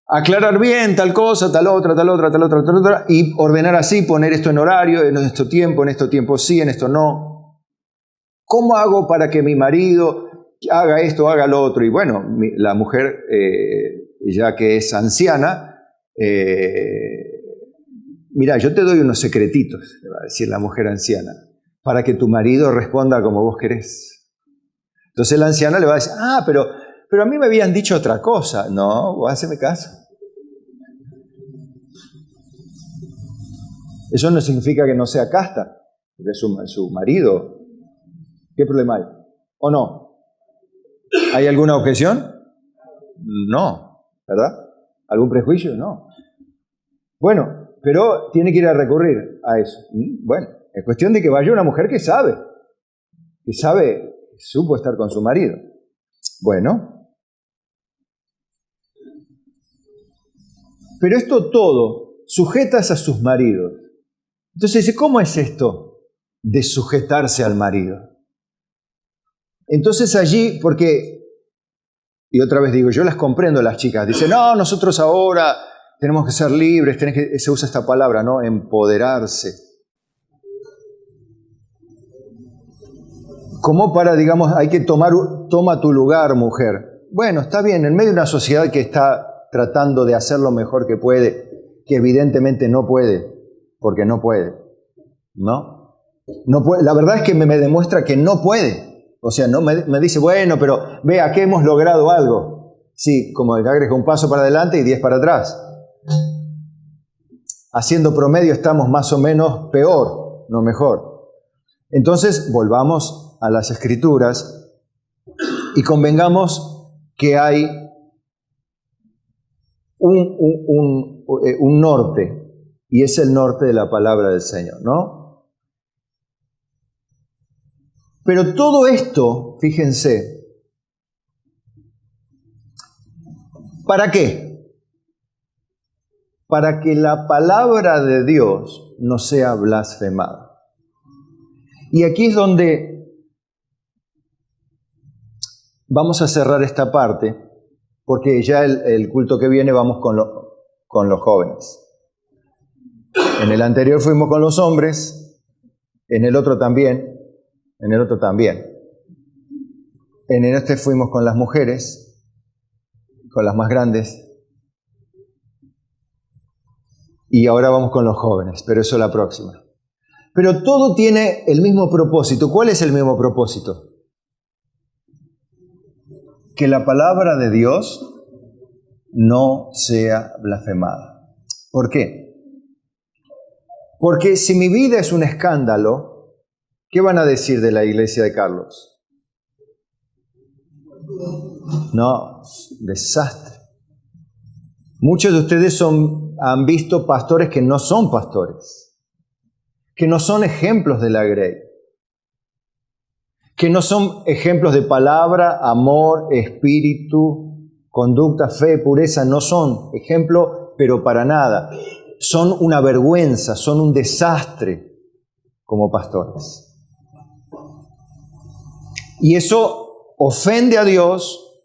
Aclarar bien tal cosa, tal otra, y ordenar así, poner esto en horario, en esto tiempo sí, en esto no. ¿Cómo hago para que mi marido haga esto, haga lo otro? Y bueno, la mujer, ya que es anciana, mira, yo te doy unos secretitos, le va a decir la mujer anciana, para que tu marido responda como vos querés. Entonces la anciana le va a decir, pero a mí me habían dicho otra cosa. No, vos haceme caso. Eso no significa que no sea casta, porque es su marido. ¿Qué problema hay? ¿O no? ¿Hay alguna objeción? No, ¿verdad? ¿Algún prejuicio? No. Bueno, pero tiene que ir a recurrir a eso. Bueno, es cuestión de que vaya una mujer que sabe, supo estar con su marido. Bueno, Pero esto todo, sujetas a sus maridos. Entonces dice, ¿cómo es esto de sujetarse al marido? Entonces allí, porque, y otra vez digo, yo las comprendo las chicas, dicen, no, nosotros ahora tenemos que ser libres, se usa esta palabra, ¿no? Empoderarse. Como para, digamos, hay que toma tu lugar, mujer. Bueno, está bien, en medio de una sociedad que está tratando de hacer lo mejor que puede, que evidentemente no puede, porque no puede, ¿no? No puede. La verdad es que me demuestra que no puede. O sea, no me dice, bueno, pero vea que hemos logrado algo. Sí, como el que agrega un paso para adelante y 10 para atrás. Haciendo promedio estamos más o menos peor, no mejor. Entonces, volvamos a las Escrituras y convengamos que hay un norte, y es el norte de la palabra del Señor, ¿no? Pero todo esto, fíjense, ¿para qué? Para que la palabra de Dios no sea blasfemada. Y aquí es donde vamos a cerrar esta parte, porque ya el culto que viene vamos con los jóvenes. En el anterior fuimos con los hombres, en el otro también, en este fuimos con las mujeres, con las más grandes, y ahora vamos con los jóvenes, pero eso es la próxima. Pero todo tiene el mismo propósito. ¿Cuál es el mismo propósito? Que la palabra de Dios no sea blasfemada. ¿Por qué? Porque si mi vida es un escándalo, ¿qué van a decir de la iglesia de Carlos? No, desastre. Muchos de ustedes han visto pastores que no son pastores, que no son ejemplos de la Grey, que no son ejemplos de palabra, amor, espíritu, conducta, fe, pureza, no son ejemplo, pero para nada. Son una vergüenza, son un desastre como pastores. Y eso ofende a Dios,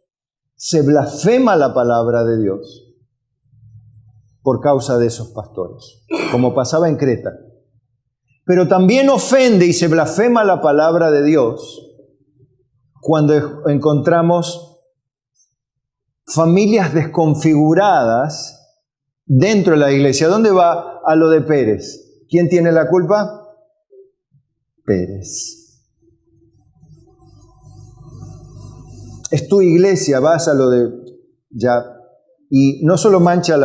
se blasfema la palabra de Dios por causa de esos pastores, como pasaba en Creta. Pero también ofende y se blasfema la palabra de Dios cuando encontramos familias desconfiguradas dentro de la iglesia. ¿Dónde va a lo de Pérez? ¿Quién tiene la culpa? Pérez. Es tu iglesia, vas a lo de ya. Y no solo mancha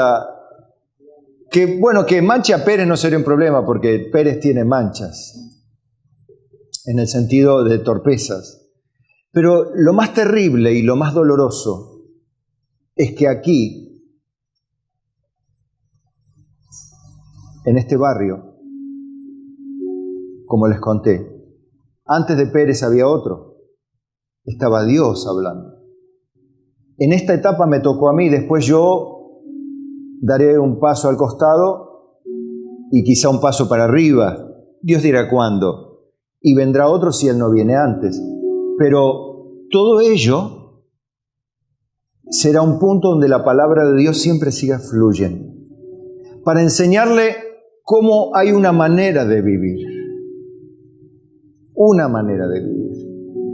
que manche a Pérez no sería un problema, porque Pérez tiene manchas, en el sentido de torpezas. Pero lo más terrible y lo más doloroso es que aquí, en este barrio, como les conté, antes de Pérez había otro, estaba Dios hablando. En esta etapa me tocó a mí, después yo daré un paso al costado y quizá un paso para arriba. Dios dirá cuándo. Y vendrá otro si Él no viene antes. Pero todo ello será un punto donde la palabra de Dios siempre siga fluyendo. Para enseñarle cómo hay una manera de vivir. Una manera de vivir.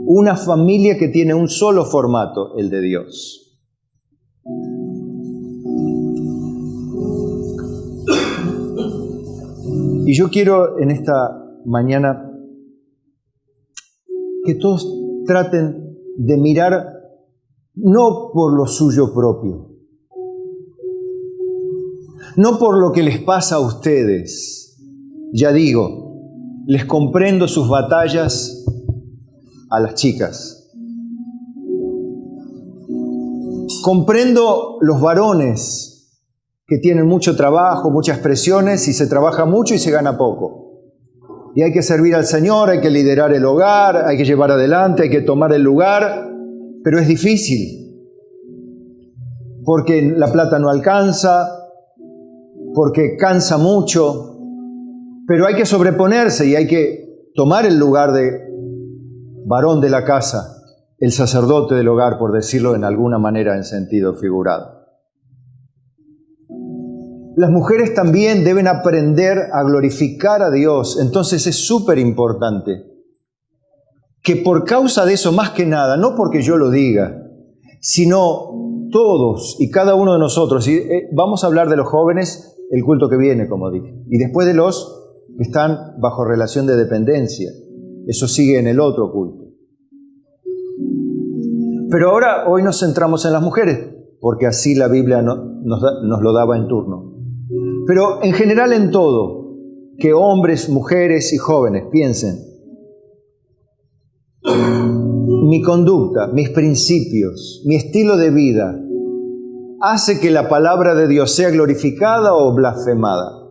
Una familia que tiene un solo formato, el de Dios. Y yo quiero en esta mañana que todos traten de mirar no por lo suyo propio, no por lo que les pasa a ustedes. Ya digo, les comprendo sus batallas a las chicas. Comprendo los varones que tienen mucho trabajo, muchas presiones, y se trabaja mucho y se gana poco. Y hay que servir al Señor, hay que liderar el hogar, hay que llevar adelante, hay que tomar el lugar, pero es difícil. porque la plata no alcanza, porque cansa mucho, pero hay que sobreponerse y hay que tomar el lugar de varón de la casa, el sacerdote del hogar, por decirlo en alguna manera en sentido figurado. Las mujeres también deben aprender a glorificar a Dios. Entonces es súper importante que por causa de eso, más que nada, no porque yo lo diga, sino todos y cada uno de nosotros, y vamos a hablar de los jóvenes el culto que viene, como dije, y después de los que están bajo relación de dependencia, eso sigue en el otro culto. Pero ahora, hoy nos centramos en las mujeres, porque así la Biblia nos lo daba en turno. Pero en general en todo, que hombres, mujeres y jóvenes piensen, mi conducta, mis principios, mi estilo de vida, ¿hace que la palabra de Dios sea glorificada o blasfemada?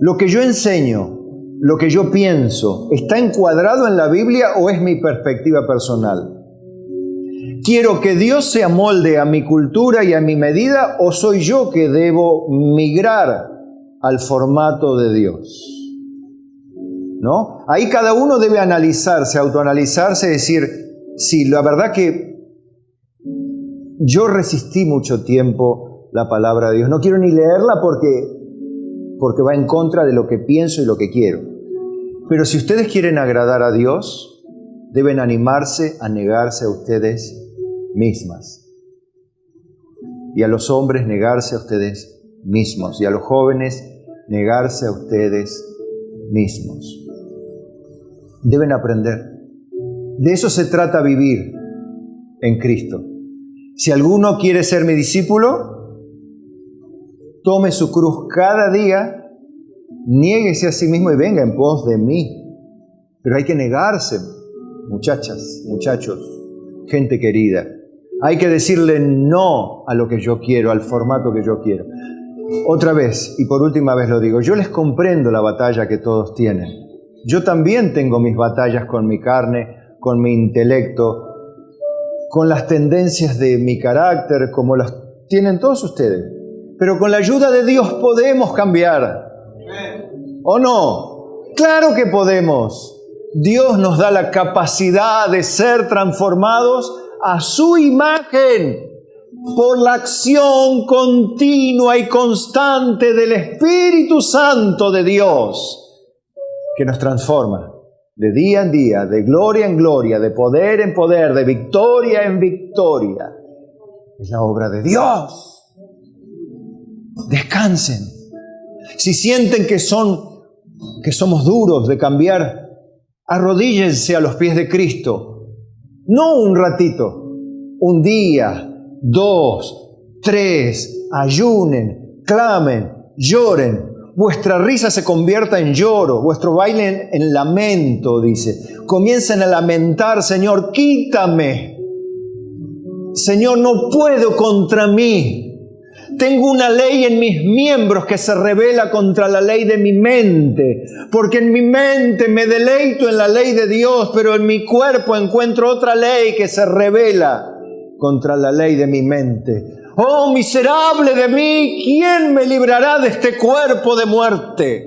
Lo que yo enseño, lo que yo pienso, ¿está encuadrado en la Biblia o es mi perspectiva personal? ¿Quiero que Dios se amolde a mi cultura y a mi medida o soy yo que debo migrar al formato de Dios? ¿No? Ahí cada uno debe analizarse, autoanalizarse, decir, sí, la verdad que yo resistí mucho tiempo la palabra de Dios. No quiero ni leerla porque va en contra de lo que pienso y lo que quiero. Pero si ustedes quieren agradar a Dios, deben animarse a negarse a ustedes mismas. Y a los hombres negarse a ustedes mismos. Y a los jóvenes negarse a ustedes mismos. Deben aprender. De eso se trata vivir en Cristo. Si alguno quiere ser mi discípulo, tome su cruz cada día, niéguese a sí mismo y venga en pos de mí. Pero hay que negarse, muchachas, muchachos, gente querida. Hay que decirle no a lo que yo quiero, al formato que yo quiero. Otra vez, y por última vez lo digo, yo les comprendo la batalla que todos tienen. Yo también tengo mis batallas con mi carne, con mi intelecto, con las tendencias de mi carácter, como las tienen todos ustedes. Pero con la ayuda de Dios podemos cambiar. ¿O no? ¡Claro que podemos! Dios nos da la capacidad de ser transformados a su imagen por la acción continua y constante del Espíritu Santo de Dios, que nos transforma de día en día, de gloria en gloria, de poder en poder, de victoria en victoria. Es la obra de Dios. Descansen. Si sienten que somos duros de cambiar, arrodíllense a los pies de Cristo. No un ratito, un día, 2, 3, ayunen, clamen, lloren. Vuestra risa se convierta en lloro, vuestro baile en lamento, dice. Comiencen a lamentar, Señor, quítame. Señor, no puedo contra mí. Tengo una ley en mis miembros que se rebela contra la ley de mi mente, porque en mi mente me deleito en la ley de Dios, pero en mi cuerpo encuentro otra ley que se rebela contra la ley de mi mente. ¡Oh, miserable de mí! ¿Quién me librará de este cuerpo de muerte?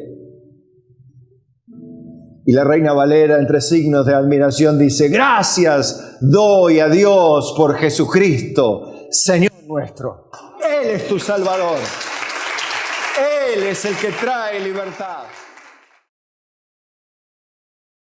Y la Reina Valera, entre signos de admiración, dice, gracias doy a Dios por Jesucristo, Señor nuestro. Él es tu Salvador. Él es el que trae libertad.